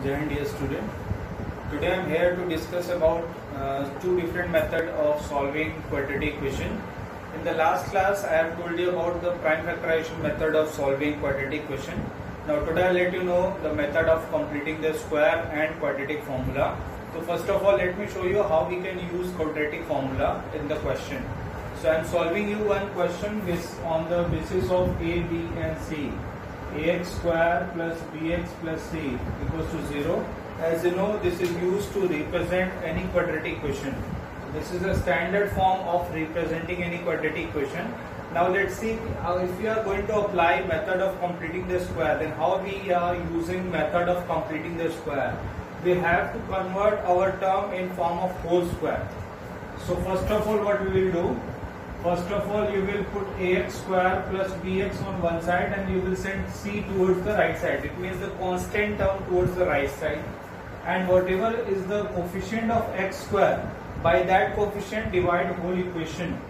Jai Hind, dear student. Today I am here to discuss about two different methods of solving quadratic equation. In the last class I have told you about the prime factorization method of solving quadratic equation. Now today I will let you know the method of completing the square and quadratic formula. So first of all, let me show you how we can use quadratic formula in the question. So I am solving you one question on the basis of a, b and c. Ax square plus bx plus c equals to 0. As you know, this is used to represent any quadratic equation. This is a standard form of representing any quadratic equation. Now let's see if we are going to apply method of completing the square, then how we are using method of completing the square. We have to convert our term in form of whole square. So first of all, what we will do? First of all, you will put ax square plus bx on one side and you will send c towards the right side. It means the constant term towards the right side. And whatever is the coefficient of x square, by that coefficient divide whole equation.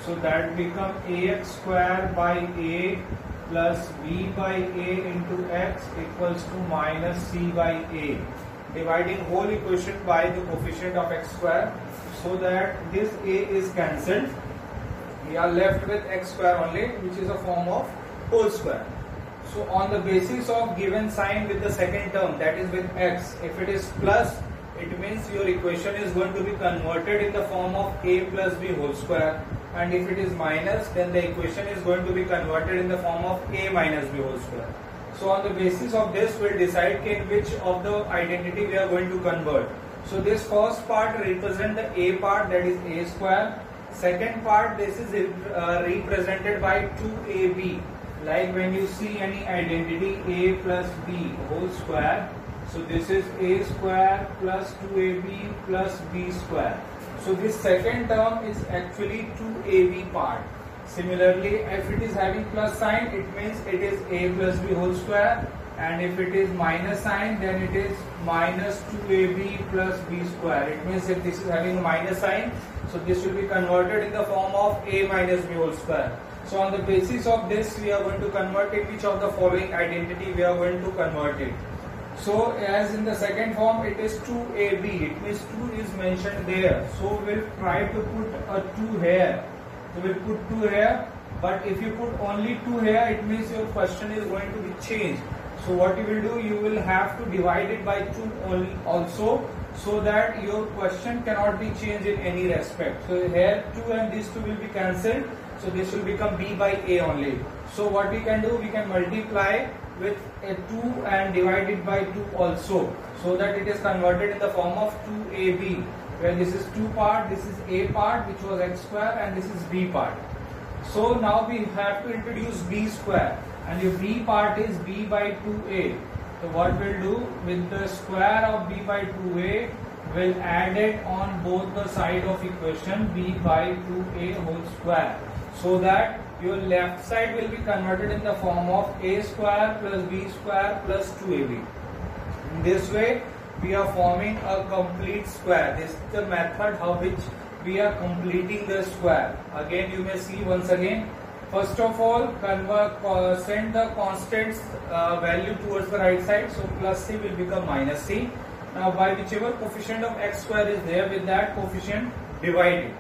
So that become ax square by a plus b by a into x equals to minus c by a. Dividing whole equation by the coefficient of x square, so that this a is cancelled. We are left with x square only, which is a form of whole square. So on the basis of given sign with the second term, that is with x, if it is plus, it means your equation is going to be converted in the form of a plus b whole square, and if it is minus, then the equation is going to be converted in the form of a minus b whole square. So on the basis of this, we will decide in which of the identity we are going to convert. So this first part represents the a part, that is a square. Second part, this is represented by 2ab. Like when you see any identity a plus b whole square, so this is a square plus 2ab plus b square. So this second term is actually 2ab part. Similarly, if it is having plus sign, it means it is a plus b whole square, and if it is minus sign, then it is minus 2ab plus b square. It means if this is having a minus sign, so this will be converted in the form of a minus b whole square. So on the basis of this, we are going to convert it. Which of the following identity we are going to convert it? So as in the second form, it is 2ab. It means 2 is mentioned there. So we'll try to put a 2 here. So we'll put 2 here. But if you put only 2 here, it means your question is going to be changed. So what you will do, you will have to divide it by 2 only also, so that your question cannot be changed in any respect. So here 2 and these 2 will be cancelled. So this will become b by a only. So what we can do, we can multiply with a 2 and divide it by 2 also, so that it is converted in the form of 2ab, where this is 2 part, this is a part which was x square, and this is b part. So now we have to introduce b square, and the b part is b by 2a. So what we'll do, with the square of b by 2a, we'll add it on both the side of equation b by 2a whole square, so that your left side will be converted in the form of a square plus b square plus 2ab. In this way, we are forming a complete square. This is the method how which we are completing the square. Again, you may see once again. First of all, send the constants value towards the right side. So plus c will become minus c. Now by whichever coefficient of x square is there, with that coefficient divide it.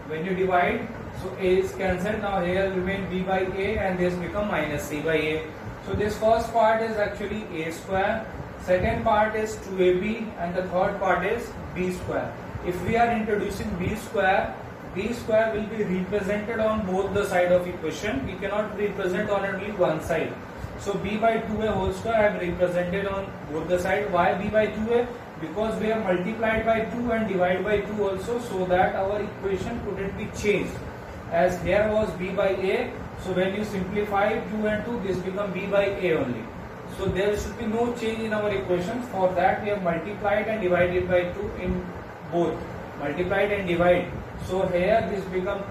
When you divide, so a is cancelled. Now here remain b by a, and this become minus c by a. So this first part is actually a square. Second part is 2ab, and the third part is b square. If we are introducing b square will be represented on both the side of equation. We cannot represent on only one side. So b by 2a whole square I have represented on both the side. Why b by 2a? Because we have multiplied by 2 and divided by 2 also, so that our equation couldn't be changed. As here was b by a, so when you simplify 2 and 2, this become b by a only. So there should be no change in our equations. For that we have multiplied and divided by 2 in both. Multiplied and divide. So here this become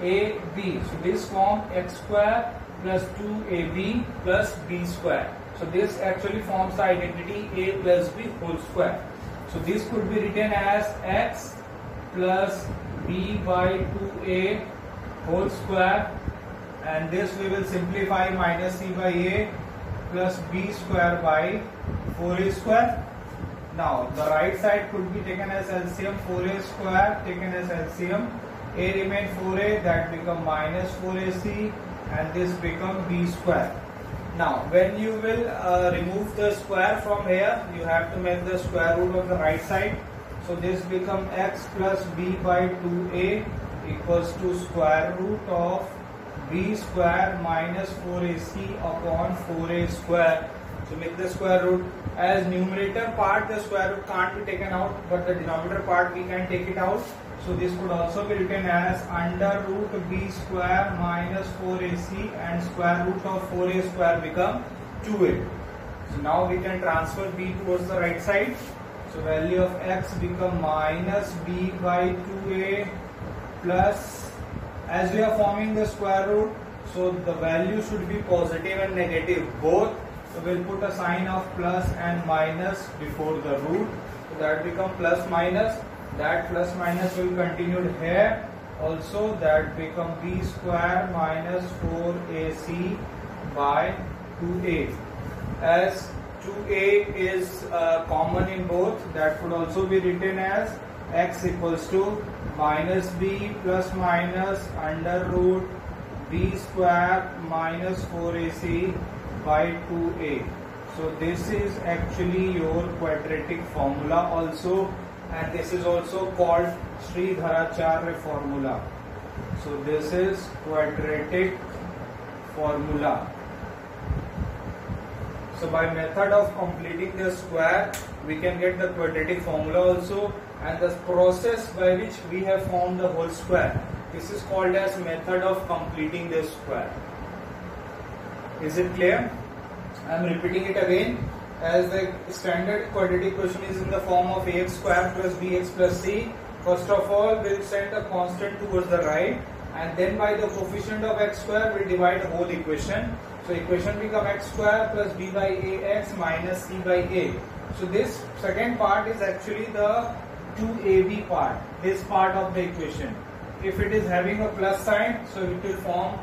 2ab. So this form x square plus 2ab plus b square. So this actually forms the identity a plus b whole square. So this could be written as x plus b by 2a whole square, and this we will simplify minus c by a plus b square by 4a square. Now the right side could be taken as LCM, 4a square taken as LCM, a remain 4a, that become minus 4ac, and this become b square. Now when you will remove the square from here, you have to make the square root on the right side. So this become x plus b by 2a equals to square root of b square minus 4ac upon 4a square. So make the square root. As numerator part, the square root can't be taken out, but the denominator part we can take it out. So this could also be written as under root b square minus 4ac, and square root of 4a square become 2a. So now we can transfer b towards the right side. So value of x become minus b by 2a plus, as we are forming the square root, so the value should be positive and negative both. So we'll put a sign of plus and minus before the root. So that become plus minus. That plus minus will continue here. Also that become b square minus 4ac by 2a. As 2a is common in both, that could also be written as x equals to minus b plus minus under root b square minus 4ac by 2a. So this is actually your quadratic formula also, and this is also called Sridharacharya formula. So this is quadratic formula. So by method of completing the square, we can get the quadratic formula also, and the process by which we have formed the whole square, this is called as method of completing the square. Is it clear? I am repeating it again. As the standard quadratic equation is in the form of ax square plus bx plus c, first of all we'll send a constant towards the right, and then by the coefficient of x square we'll divide the whole equation. So equation become x square plus b by ax minus c by a. So this second part is actually the 2ab part, this part of the equation. If it is having a plus sign, so it will form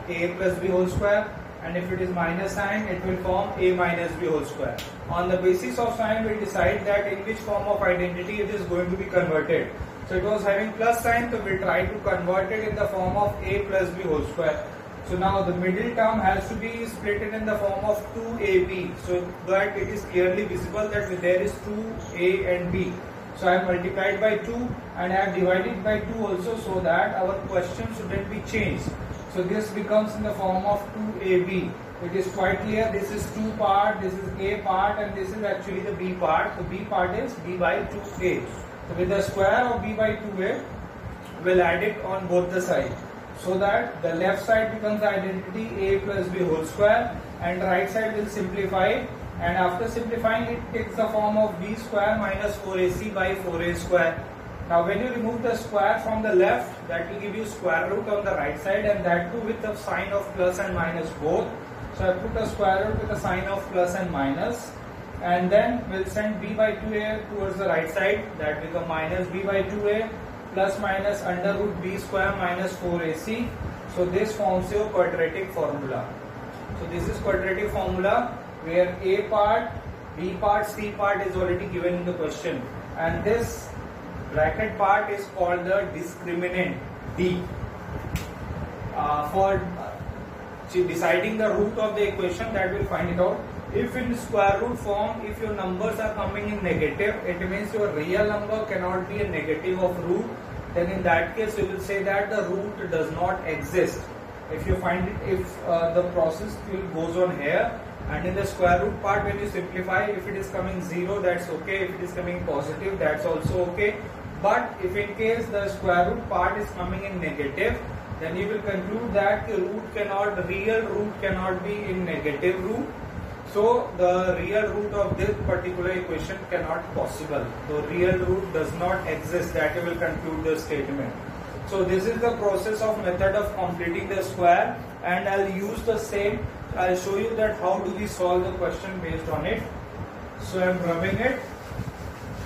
a plus b whole square, and if it is minus sign, it will form a minus b whole square. On the basis of sign, we decide that in which form of identity it is going to be converted. So it was having plus sign, so we try to convert it in the form of a plus b whole square. So now the middle term has to be split in the form of 2ab, so that it is clearly visible that there is 2a and b. So I have multiplied by 2 and I have divided by 2 also, so that our question shouldn't be changed. So this becomes in the form of 2ab. It is quite clear, this is 2 part, this is a part, and this is actually the b part. The b part is b by 2a. So with the square of b by 2a, we'll add it on both the sides, so that the left side becomes identity a plus b whole square, and right side will simplify, and after simplifying it takes the form of b square minus 4ac by 4a square. Now when you remove the square from the left, that will give you square root on the right side, and that too with the sign of plus and minus both. So I put a square root with a sign of plus and minus, and then we'll send b by 2a towards the right side, that become minus b by 2a plus minus under root b square minus 4ac. So this forms your quadratic formula. So this is quadratic formula where a part, b part, c part is already given in the question, and this bracket part is called the discriminant d. For deciding the root of the equation, that will find it out. If in square root form, if your numbers are coming in negative, it means your real number cannot be a negative of root. Then in that case, you will say that the root does not exist. If you find it, if the process goes on here, and in the square root part, when you simplify, if it is coming 0, that's okay. If it is coming positive, that's also okay. But if in case the square root part is coming in negative, then you will conclude that the real root cannot be in negative root. So the real root of this particular equation cannot possible. The real root does not exist. That you will conclude the statement. So this is the process of method of completing the square, and I'll use the same. I'll show you that how do we solve the question based on it. So I'm rubbing it.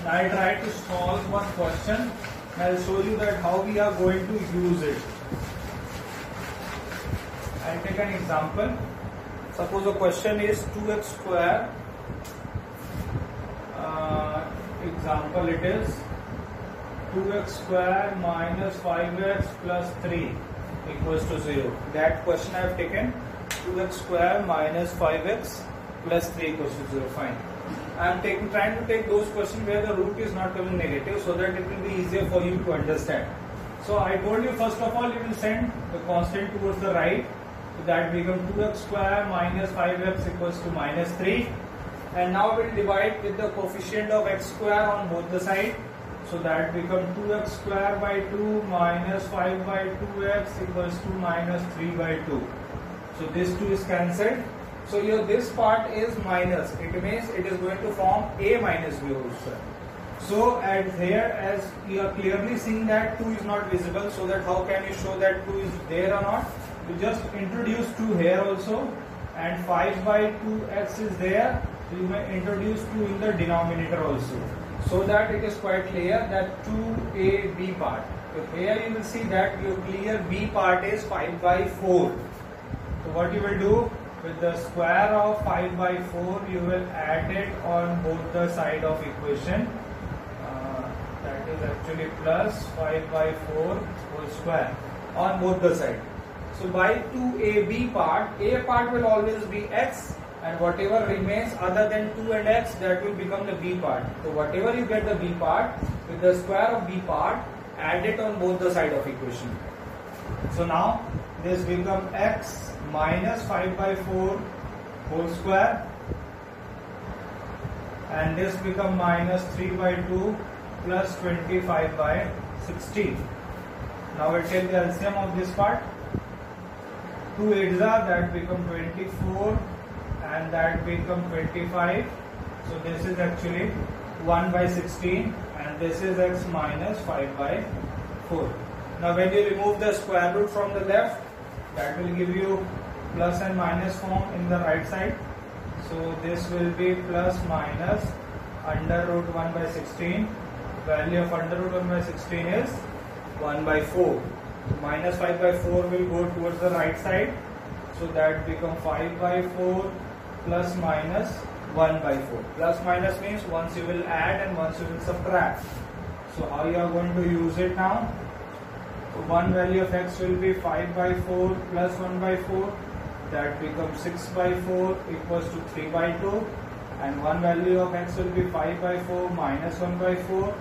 I try to solve one question. I'll show you that how we are going to use it. I'll take an example. Suppose the question is 2x square. Example, it is 2x square minus 5x plus 3 equals to 0. That question I have taken. 2x square minus 5x plus 3 equals to 0. Fine. I am trying to take those questions where the root is not coming negative, so that it will be easier for you to understand. So I told you, first of all, you will send the constant towards the right. So that becomes 2x square minus 5x equals to minus 3. And now we will divide with the coefficient of x square on both the sides. So that becomes 2x square by 2 minus 5 by 2x equals to minus 3 by 2. So this 2 is cancelled. So here this part is minus. It means it is going to form a minus b whole square. So at here, as you are clearly seeing that 2 is not visible, so that how can you show that 2 is there or not? You just introduce 2 here also, and 5 by 2x is there. So you may introduce 2 in the denominator also, so that it is quite clear that 2ab part. So here you will see that your clear b part is 5 by 4. So what you will do, with the square of 5 by 4, you will add it on both the side of equation. That is actually plus 5 by 4 whole square on both the sides. So by 2ab part, a part will always be x, and whatever remains other than 2 and x, that will become the b part. So whatever you get the b part, with the square of b part, add it on both the side of equation. So now this becomes x minus 5 by 4 whole square, and this becomes minus 3 by 2 plus 25 by 16. Now we take the LCM of this part. 2 8s are, that become 24, and that become 25. So this is actually 1 by 16, and this is x minus 5 by 4. Now when you remove the square root from the left, that will give you plus and minus form in the right side. So this will be plus minus under root 1 by 16. Value of under root 1 by 16 is 1 by 4. So minus 5 by 4 will go towards the right side. So that becomes 5 by 4 plus minus 1 by 4. Plus minus means once you will add and once you will subtract. So how you are going to use it now? So one value of x will be 5 by 4 plus 1 by 4. That becomes 6 by 4 equals to 3 by 2. And one value of x will be 5 by 4 minus 1 by 4.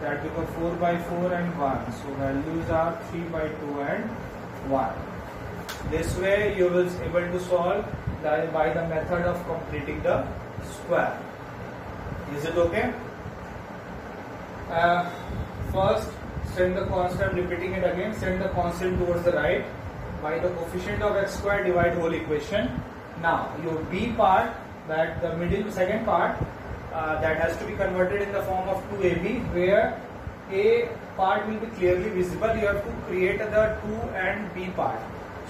That becomes 4 by 4 and 1. So values are 3 by 2 and 1. This way you will be able to solve by the method of completing the square. Is it okay? First, send the constant, repeating it again, send the constant towards the right. By the coefficient of x square, divide whole equation. Now your b part, that the middle second part, that has to be converted in the form of 2ab, where a part will be clearly visible. You have to create the 2 and b part.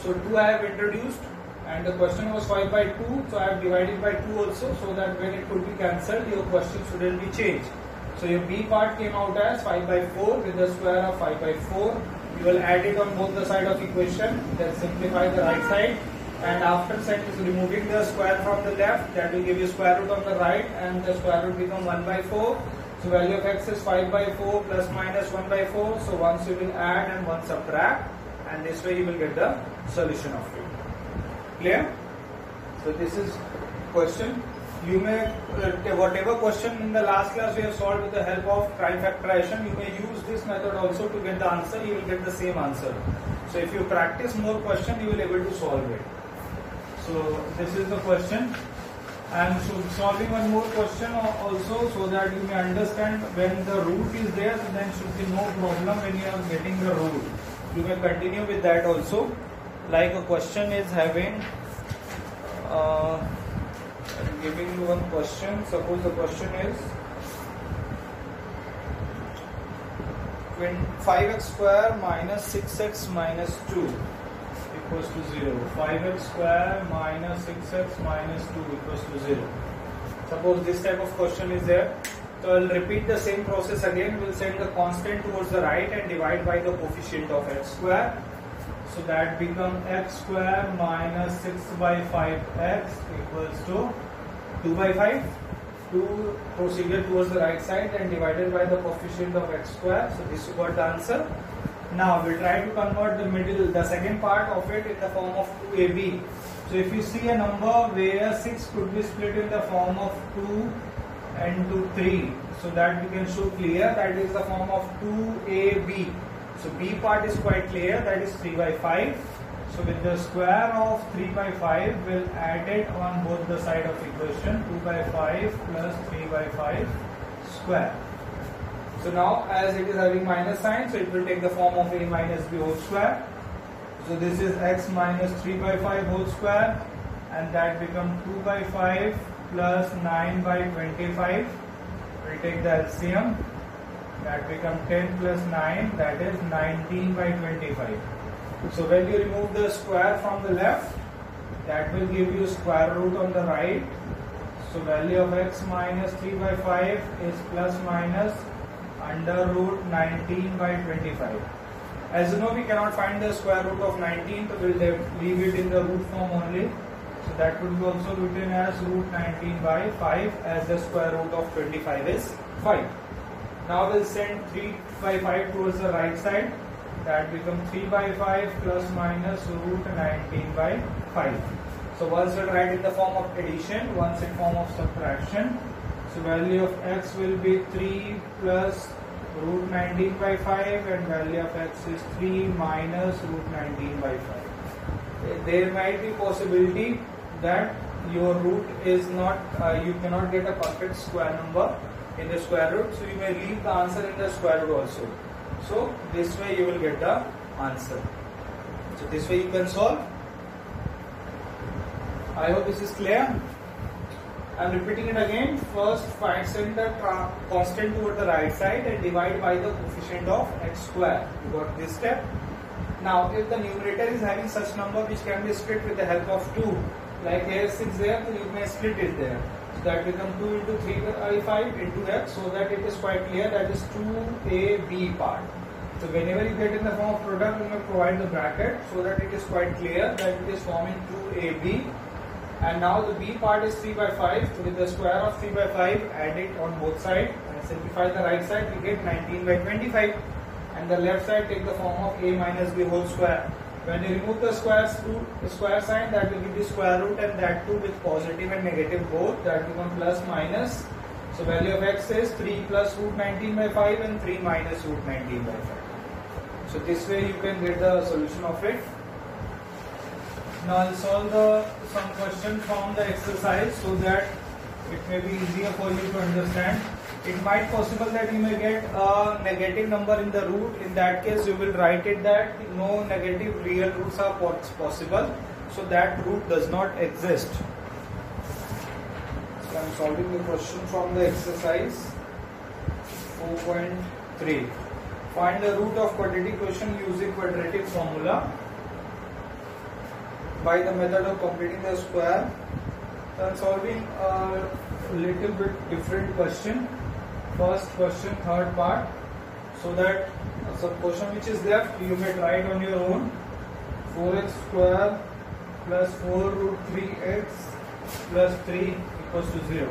So 2 I have introduced, and the question was 5 by 2, so I have divided by 2 also, so that when it could be cancelled, your question shouldn't be changed. So your b part came out as 5 by 4 with the square of 5 by 4. You will add it on both the side of equation, then simplify the right side, and after removing the square from the left, that will give you square root on the right, and the square root become 1 by 4. So value of x is 5 by 4 plus minus 1 by 4. So once you will add and once subtract, and this way you will get the solution of it. Clear? So this is question. You may, whatever question in the last class we have solved with the help of prime factorization, you may use this method also to get the answer. You will get the same answer. So if you practice more question, you will be able to solve it. So this is the question. I am solving one more question also, so that you may understand when the root is there, then should be no problem when you are getting the root. You may continue with that also. Like a question is having, I'm giving you one question. Suppose the question is 5x square minus 6x minus 2 equals to 0. 5x square minus 6x minus 2 equals to 0. Suppose this type of question is there. So I will repeat the same process again. We will send the constant towards the right and divide by the coefficient of x square. So that become x square minus 6 by 5x equals to 2 by 5. 2 proceeded towards the right side and divided by the coefficient of x square. So this is what the answer. Now we'll try to convert the second part of it in the form of 2ab. So if you see a number where 6 could be split in the form of 2 and to 3, so that we can show clear, that is the form of 2ab. So b part is quite clear, that is 3 by 5. So with the square of 3 by 5, we'll add it on both the side of equation, 2 by 5 plus 3 by 5 square. So now as it is having minus sign, so it will take the form of a minus b whole square. So this is x minus 3 by 5 whole square, and that becomes 2 by 5 plus 9 by 25. We'll take the LCM. That becomes 10 plus 9, that is 19 by 25. So when you remove the square from the left, that will give you square root on the right. So value of x minus 3 by 5 is plus minus under root 19 by 25. As you know, we cannot find the square root of 19, so we'll leave it in the root form only. So that would be also written as root 19 by 5, as the square root of 25 is 5. Now we'll send 3 by 5 towards the right side. That becomes 3 by 5 plus minus root 19 by 5. So once it write in the form of addition, once in form of subtraction. So value of x will be 3 plus root 19 by 5, and value of x is 3 minus root 19 by 5. There might be possibility that your root is not, you cannot get a perfect square number in the square root, so you may leave the answer in the square root also. So this way you will get the answer. So this way you can solve. I hope this is clear. I am repeating it again. First, send the constant toward the right side and divide by the coefficient of x square. You got this step. Now, if the numerator is having such number which can be split with the help of 2, like here 6 there, so you may split it there. So that becomes 2 into 3 by 5 into x, so that it is quite clear, that is 2ab part. So whenever you get in the form of product, you may provide the bracket so that it is quite clear that it is forming 2ab. And now the b part is 3 by 5. So with the square of 3 by 5, add it on both sides and simplify the right side, we get 19 by 25. And the left side take the form of a minus b whole square. When you remove the square sign, that will give you square root, and that too with positive and negative both, that becomes plus minus. So value of x is 3 plus root 19 by 5 and 3 minus root 19 by 5. So this way you can get the solution of it. Now I'll solve some question from the exercise so that it may be easier for you to understand. It might possible that you may get a negative number in the root. In that case, you will write it that no negative real roots are possible. So that root does not exist. So I am solving the question from the exercise 4.3. Find the root of quadratic question using quadratic formula by the method of completing the square. So I am solving a little bit different question. First question, third part, so that some question which is left you may try it on your own. 4x square plus 4 root 3x plus 3 equals to 0.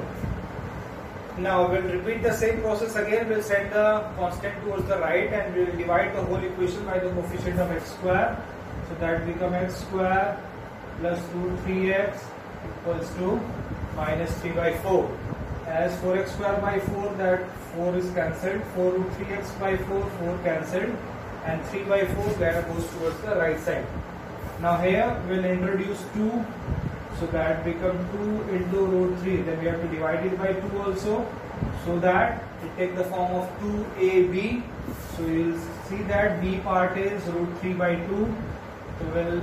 Now we'll repeat the same process again. We'll send the constant towards the right and we'll divide the whole equation by the coefficient of x square. So that becomes x square plus root 3x equals to minus 3 by 4. As 4x square by 4, that 4 is cancelled. 4 root 3x by 4, 4 cancelled. And 3 by 4 that goes towards the right side. Now here we'll introduce 2. So that becomes 2 into root 3. Then we have to divide it by 2 also. So that it take the form of 2ab. So you'll see that b part is root 3 by 2. So we'll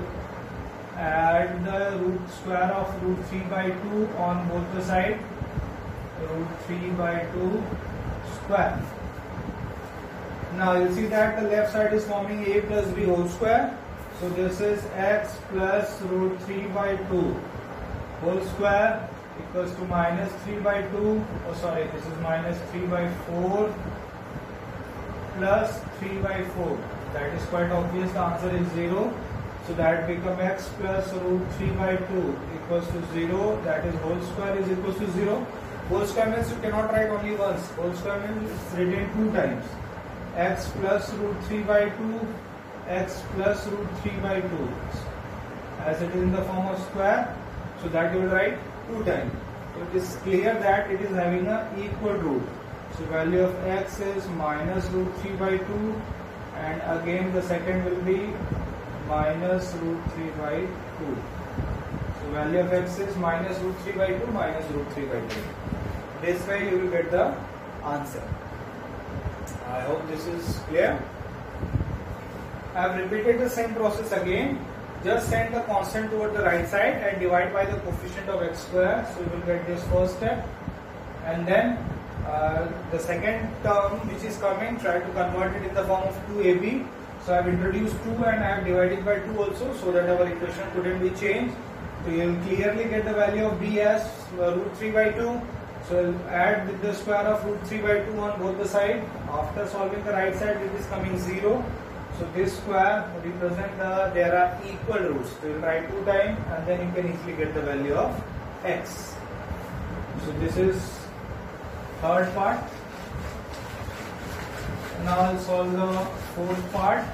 add the root square of root 3 by 2 on both the sides. Root 3 by 2 square. Now you see that the left side is forming a plus b whole square. So this is x plus root 3 by 2 whole square equals to minus 3 by 2. Oh sorry, this is minus 3 by 4 plus 3 by 4. That is quite obvious. The answer is 0. So that become x plus root 3 by 2 equals to 0. That is whole square is equals to 0. Whole square means you cannot write only once. Whole square means it's written 2 times. X plus root 3 by 2, x plus root 3 by 2. As it is in the form of square, so that you will write 2 times. So it is clear that it is having an equal root. So value of x is minus root 3 by 2, and again the second will be minus root 3 by 2. So value of x is minus root 3 by 2 minus root 3 by 2. This way you will get the answer. I hope this is clear. I have repeated the same process again. Just send the constant toward the right side and divide by the coefficient of x square. So you will get this first step. And then the second term which is coming, try to convert it in the form of 2ab. So I have introduced 2 and I have divided by 2 also, so that our equation couldn't be changed. So you will clearly get the value of b as root 3 by 2. So I will add with the square of root 3 by 2 on both the sides. After solving the right side, it is coming 0. So this square represent there are equal roots. So you will write 2 times and then you can easily get the value of x. So this is third part. Now I'll solve the fourth part.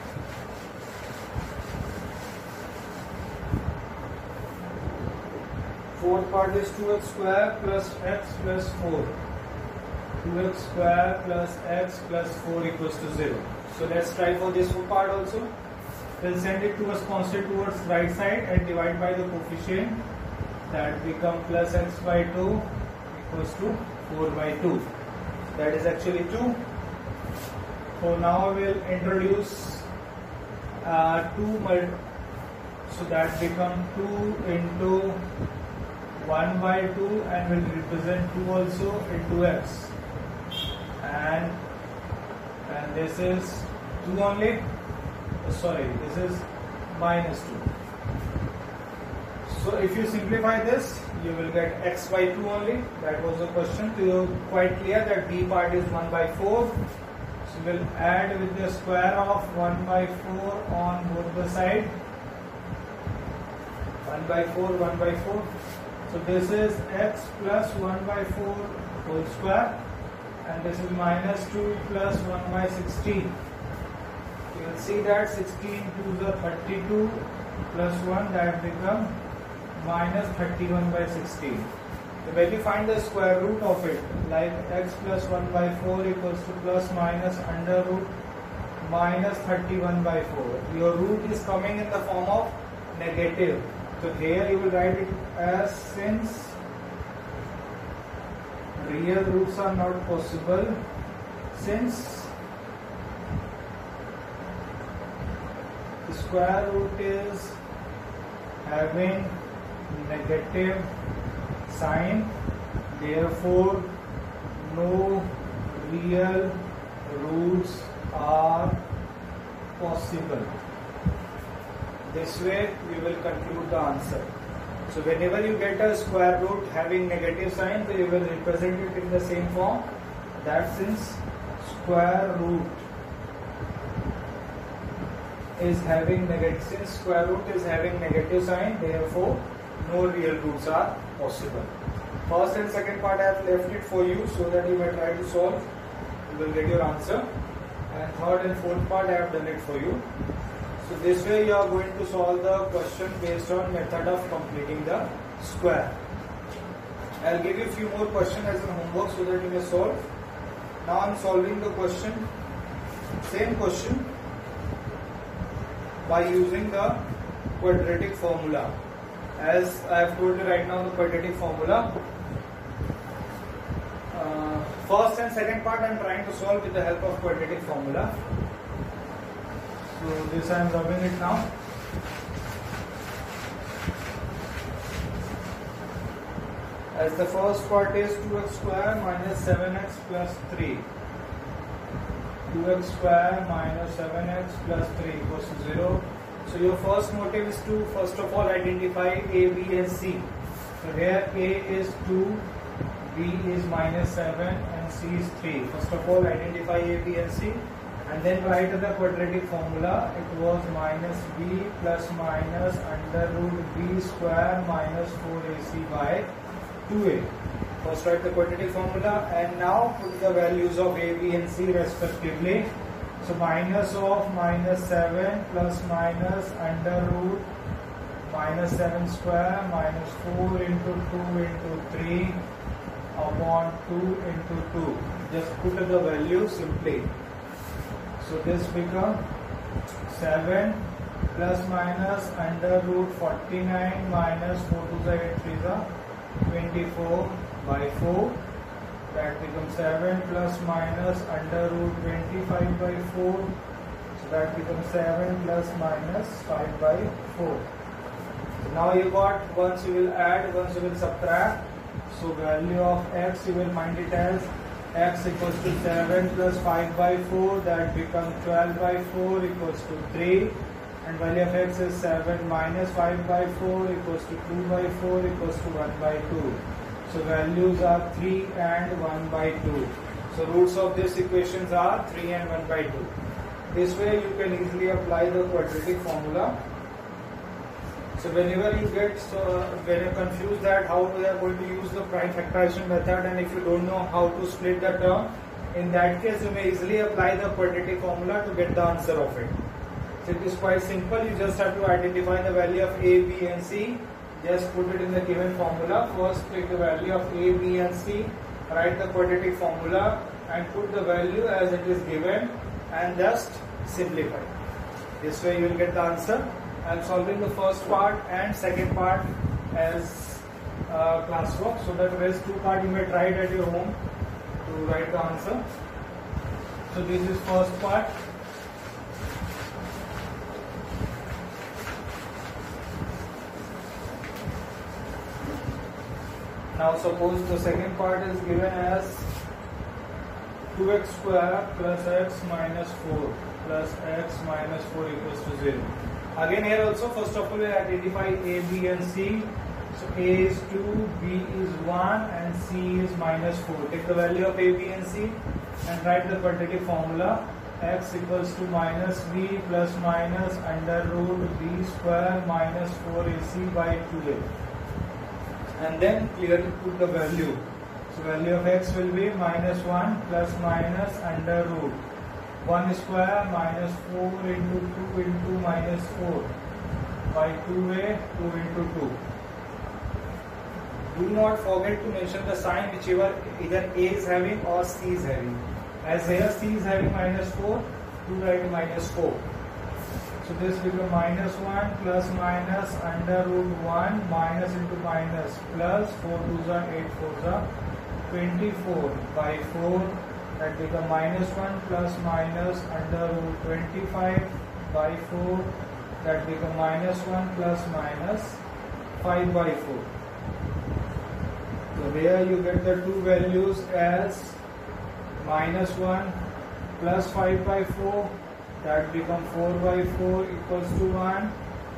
Fourth part is 2x square plus x plus 4. 2x square plus x plus 4 equals to 0. So let's try for this part also. We'll send it to a constant towards right side and divide by the coefficient. That become plus x by 2 equals to 4 by 2. That is actually 2. So now we'll introduce 2 so that become 2 into 1 by 2 and will represent 2 also into x. And this is 2 only. Sorry, this is minus 2. So if you simplify this, you will get x by 2 only. That was the question. So you are quite clear that b part is 1 by 4. So we'll add with the square of 1 by 4 on both the sides. 1 by 4, 1 by 4. So this is x plus 1 by 4 whole square. And this is minus 2 plus 1 by 16. You will see that 16 to the 32 plus 1, that become minus 31 by 16. So when you find the square root of it, like x plus 1 by 4 equals to plus minus under root minus 31 by 4. Your root is coming in the form of negative. So here you will write it as, since real roots are not possible, since the square root is having negative sign, therefore no real roots are possible. This way we will conclude the answer. So whenever you get a square root having negative sign, so you will represent it in the same form, that since square root is having negative sign, therefore no real roots are possible. First and second part I have left it for you so that you may try to solve. You will get your answer. And third and fourth part I have done it for you. So this way you are going to solve the question based on method of completing the square. I will give you a few more questions as a homework so that you may solve. Now I am solving the question, same question, by using the quadratic formula. As I have told you right now, the quadratic formula. First and second part I am trying to solve with the help of quadratic formula. So this I am rubbing it now. As the first part is 2x square minus 7x plus 3. 2x square minus 7x plus 3 equals to 0. So your first motive is to first of all identify A, B and C. So here A is 2, B is minus 7 and C is 3. First of all identify A, B and C. and then write the quadratic formula. It was minus b plus minus under root b square minus 4ac by 2a. First write the quadratic formula and now put the values of a, b and c respectively. So minus of minus 7 plus minus under root minus 7 square minus 4 into 2 into 3 upon 2 into 2. Just put the value simply. So this becomes 7 plus minus under root 49 minus 4 to the 8 3 is 24 by 4. That becomes 7 plus minus under root 25 by 4. So that becomes 7 plus minus 5 by 4. So now you got, once you will add, once you will subtract. So value of x, you will find it as x equals to 7 plus 5 by 4. That becomes 12 by 4 equals to 3. And value of x is 7 minus 5 by 4 equals to 2 by 4 equals to 1 by 2. So values are 3 and 1 by 2. So roots of these equations are 3 and 1 by 2. This way you can easily apply the quadratic formula. So whenever you get, when you're confused that how we are going to use the prime factorization method, and if you don't know how to split the term, in that case you may easily apply the quadratic formula to get the answer of it. So it is quite simple. You just have to identify the value of a, b and c. Just put it in the given formula. First take the value of a, b and c, write the quadratic formula and put the value as it is given and just simplify. This way you will get the answer. I am solving the first part and second part as classwork, so that rest two part you may try it at your home to write the answer. So this is first part. Now suppose the second part is given as 2x square plus x minus 4 plus x minus 4 equals to 0. Again here also first of all we identify a, b and c. So a is 2, b is 1 and c is minus 4. Take the value of a, b and c and write the quadratic formula. X equals to minus b plus minus under root b square minus 4ac by 2a. And then clearly put the value. So value of x will be minus 1 plus minus under root 1 square minus 4 into 2 into minus 4 by 2a 2 into 2. Do not forget to mention the sign whichever either a is having or c is having. As here c is having minus 4, do write minus 4. So this becomes minus 1 plus minus under root 1 minus into minus plus 4 2s are 8 4s are 24 by 4. That becomes minus 1 plus minus under root 25 by 4. That becomes minus 1 plus minus 5 by 4. So there you get the two values as minus 1 plus 5 by 4. That becomes 4 by 4 equals to 1,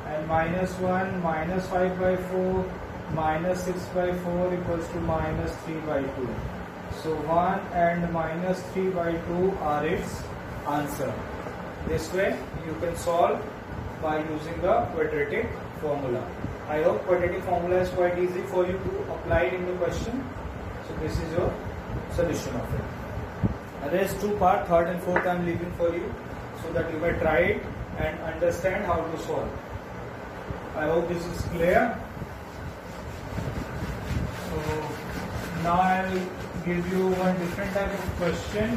and minus 1 minus 5 by 4 minus 6 by 4 equals to minus 3 by 2. So 1 and minus 3 by 2 are its answer. This way you can solve by using the quadratic formula. I hope quadratic formula is quite easy for you to apply it in the question. So this is your solution of it. The rest two part, third and fourth, I am leaving for you, so that you may try it and understand how to solve. I hope this is clear. So now I will give you one different type of question,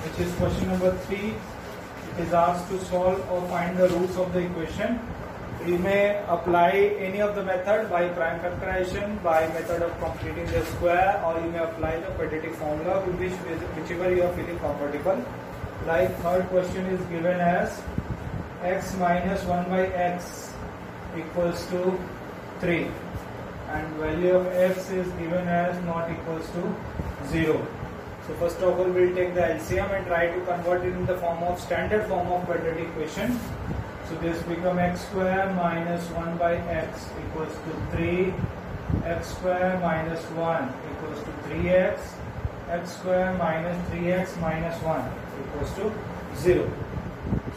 which is question number 3. It is asked to solve or find the roots of the equation. You may apply any of the method by prime factorization, by method of completing the square, or you may apply the quadratic formula, whichever you are feeling comfortable. Like third question is given as x minus 1 by x equals to 3, and value of x is given as not equals to 0. So first of all we will take the LCM and try to convert it in the form of standard form of quadratic equation. So this becomes x square minus 1 by x equals to 3, x square minus 1 equals to 3x, x square minus 3x minus 1 equals to 0.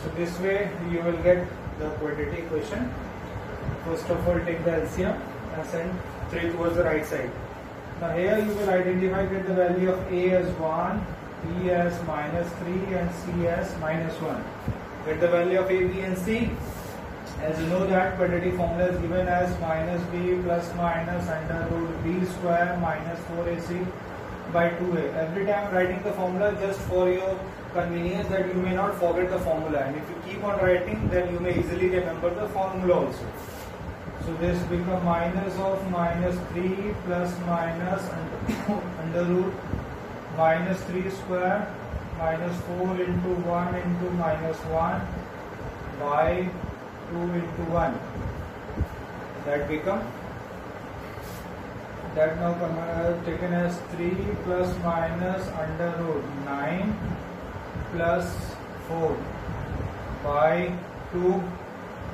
So this way you will get the quadratic equation. First of all, take the LCM and send 3 towards the right side. Now here you will identify that the value of a as 1, b as minus 3 and c as minus 1. Get the value of a, b and c. As you know that quadratic formula is given as minus b plus minus under root b square minus 4ac by 2a. Every time writing the formula just for your convenience that you may not forget the formula, and if you keep on writing then you may easily remember the formula also. So this becomes minus of minus 3 plus minus under root minus 3 square minus 4 into 1 into minus 1 by 2 into 1. That now taken as 3 plus minus under root 9 plus 4 by 2.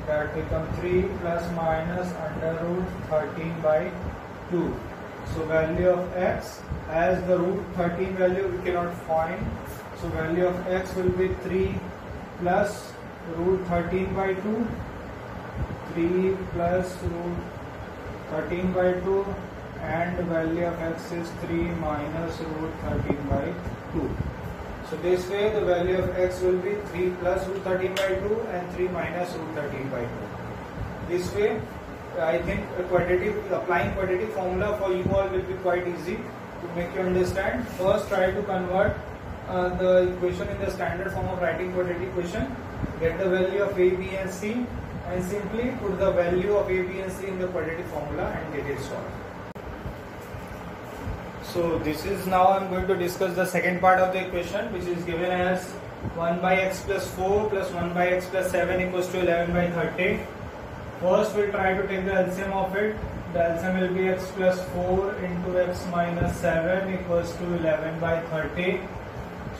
That becomes 3 plus minus under root 13 by 2. So value of x, as the root 13 value we cannot find, so value of x will be 3 plus root 13 by 2, 3 plus root 13 by 2, and value of x is 3 minus root 13 by 2. So this way the value of x will be 3 plus root 13 by 2 and 3 minus root 13 by 2. This way I think applying quadratic formula for you all will be quite easy to make you understand. First try to convert the equation in the standard form of writing quadratic equation. Get the value of a, b and c and simply put the value of a, b and c in the quadratic formula and get it solved. So this is now I am going to discuss the second part of the equation, which is given as 1 by x plus 4 plus 1 by x plus 7 equals to 11 by 30. First we will try to take the LCM of it. The LCM will be x plus 4 into x minus 7 equals to 11 by 30.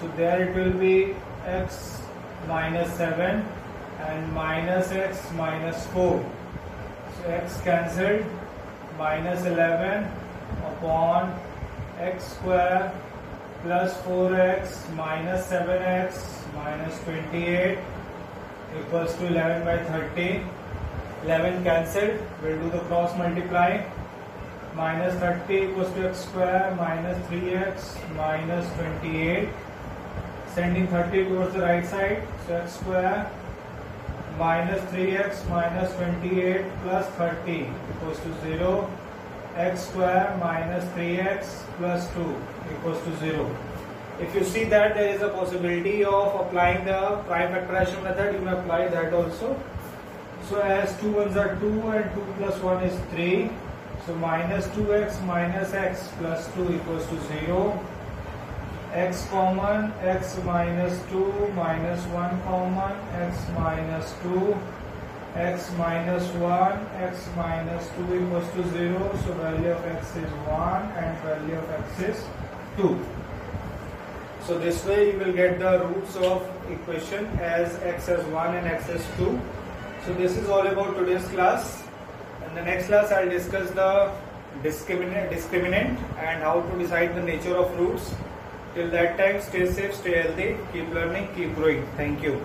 So there it will be x minus 7 and minus x minus 4. So x cancelled, minus 11 upon x square plus 4x minus 7x minus 28 equals to 11 by 30. 11 cancelled, we will do the cross multiply. Minus 30 equals to x square minus 3x minus 28. Sending 30 towards the right side, so x square minus 3x minus 28 plus 30 equals to 0. X square minus 3x plus 2 equals to 0. If you see that there is a possibility of applying the prime factorization method, you may apply that also. So as 2 ones are 2 and 2 plus 1 is 3. So minus 2x minus x plus 2 equals to 0. X common, x minus 2 minus 1 common, x minus 2. X minus 1, x minus 2 equals to 0. So value of x is 1 and value of x is 2. So this way you will get the roots of equation as x as 1 and x as 2. So this is all about today's class. In the next class I will discuss the discriminant and how to decide the nature of roots. Till that time, stay safe, stay healthy, keep learning, keep growing. Thank you.